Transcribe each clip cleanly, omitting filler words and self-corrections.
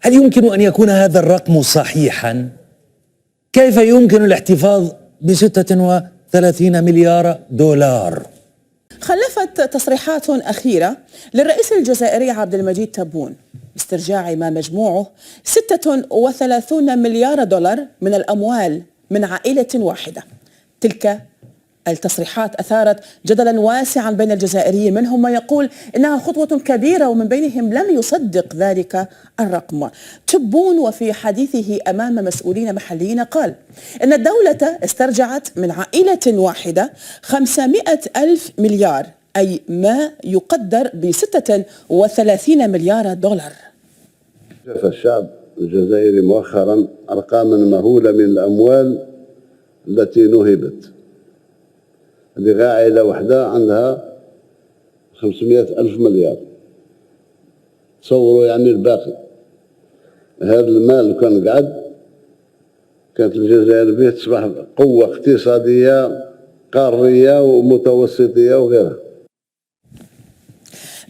هل يمكن أن يكون هذا الرقم صحيحا؟ كيف يمكن الاحتفاظ ب36 مليار دولار؟ خلفت تصريحات أخيرة للرئيس الجزائري عبد المجيد تبون باسترجاع ما مجموعه 36 مليار دولار من الأموال من عائلة واحدة. تلك التصريحات أثارت جدلا واسعا بين الجزائريين، منهم من يقول إنها خطوة كبيرة ومن بينهم لم يصدق ذلك الرقم. تبون وفي حديثه أمام مسؤولين محليين قال إن الدولة استرجعت من عائلة واحدة 500 ألف مليار، أي ما يقدر ب36 مليار دولار. شاف الشعب الجزائري مؤخرا أرقاما مهولة من الأموال التي نهبت. هذه عائلة واحدة عندها 500 ألف مليار، تصوروا يعني الباقي. هذا المال كان قعد كانت الجزائر به تصبح قوة اقتصادية قارية ومتوسطية وغيرها.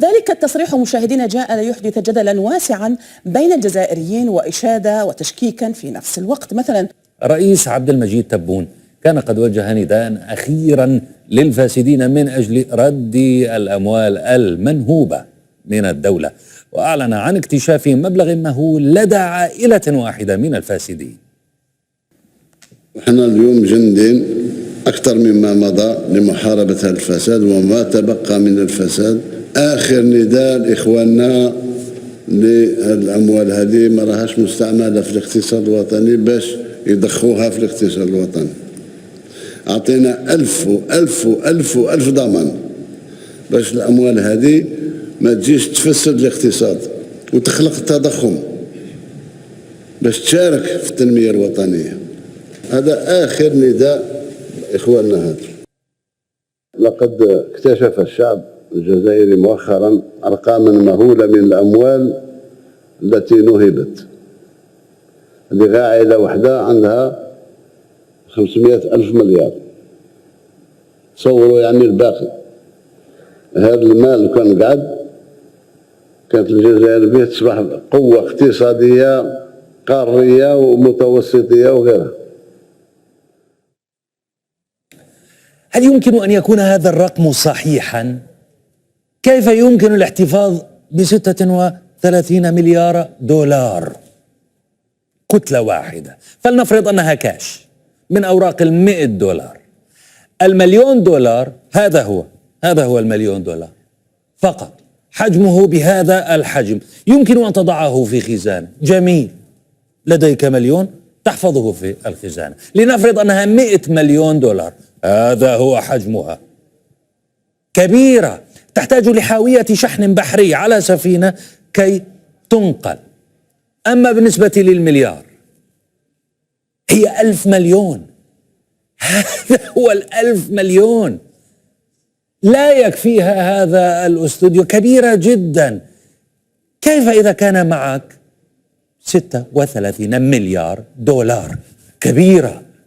ذلك التصريح مشاهدينا جاء ليحدث جدلا واسعا بين الجزائريين وإشادة وتشكيكا في نفس الوقت. مثلا رئيس عبد المجيد تبون كان قد وجه نداء أخيرا للفاسدين من أجل رد الأموال المنهوبة من الدولة، وأعلن عن اكتشاف مبلغ مهول لدى عائلة واحدة من الفاسدين. احنا اليوم جندين أكثر مما مضى لمحاربة هذا الفساد وما تبقى من الفساد. آخر نداء لإخواننا للأموال هذه ما راهاش مستعملة في الاقتصاد الوطني باش يضخوها في الاقتصاد الوطني. أعطينا ألف ضمان باش الأموال هذه ما تجيش تفسد الاقتصاد وتخلق التضخم باش تشارك في التنمية الوطنية. هذا آخر نداء إخواننا هذا. لقد اكتشف الشعب الجزائري مؤخرا أرقاما مهولة من الأموال التي نهبت. هذه عائلة واحدة عندها 500 ألف مليار، تصوروا يعني الباقي. هذا المال كان قعد كانت الجزائر به تصبح قوة اقتصادية قارية ومتوسطية وغيرها. هل يمكن أن يكون هذا الرقم صحيحا؟ كيف يمكن الاحتفاظ ب36 مليار دولار؟ كتلة واحدة، فلنفرض أنها كاش من أوراق 100 دولار. المليون دولار هذا هو المليون دولار فقط، حجمه بهذا الحجم. يمكن أن تضعه في خزانة، جميل، لديك مليون تحفظه في الخزانة. لنفرض أنها 100 مليون دولار، هذا هو حجمها، كبيرة، تحتاج لحاوية شحن بحري على سفينة كي تنقل. أما بالنسبة للمليار هي 1000 مليون، هذا هو 1000 مليون. لا يكفيها هذا الاستوديو، كبيرة جدا. كيف إذا كان معك 36 مليار دولار؟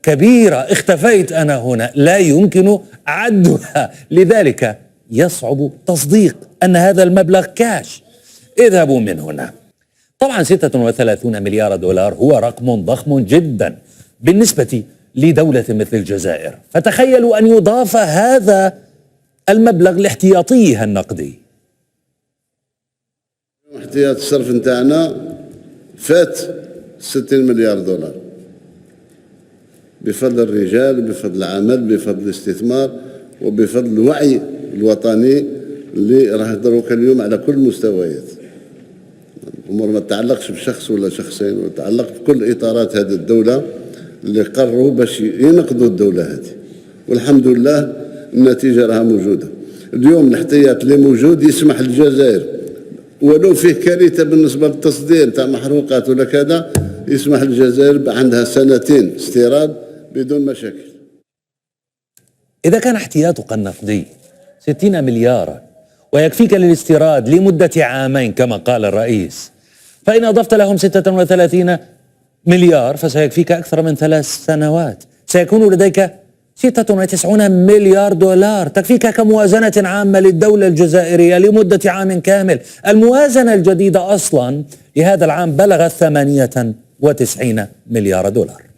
كبيرة، اختفيت أنا هنا، لا يمكن عدها، لذلك يصعب تصديق أن هذا المبلغ كاش. اذهبوا من هنا. طبعا 36 مليار دولار هو رقم ضخم جدا بالنسبة لدولة مثل الجزائر، فتخيلوا أن يضاف هذا المبلغ لاحتياطيه النقدي. احتياط الصرف نتاعنا فات 60 مليار دولار بفضل الرجال، بفضل العمل، بفضل الاستثمار، وبفضل الوعي الوطني اللي راه دروك اليوم على كل المستويات. الامور ما تتعلقش بشخص ولا شخصين، وتتعلق بكل اطارات هذه الدوله اللي قرروا باش ينقذوا الدوله هذه، والحمد لله النتيجه راها موجوده. اليوم الاحتياط اللي موجود يسمح للجزائر ولو فيه كارثه بالنسبه للتصدير تاع محروقات ولا كذا، يسمح للجزائر عندها 2 استيراد بدون مشاكل. إذا كان احتياطك النقدي 60 مليارا ويكفيك للاستيراد لمدة 2 عام كما قال الرئيس، فإن أضفت لهم 36 مليار فسيكفيك أكثر من 3 سنوات. سيكون لديك 96 مليار دولار تكفيك كموازنة عامة للدولة الجزائرية لمدة عام كامل. الموازنة الجديدة أصلا لهذا العام بلغت 98 مليار دولار.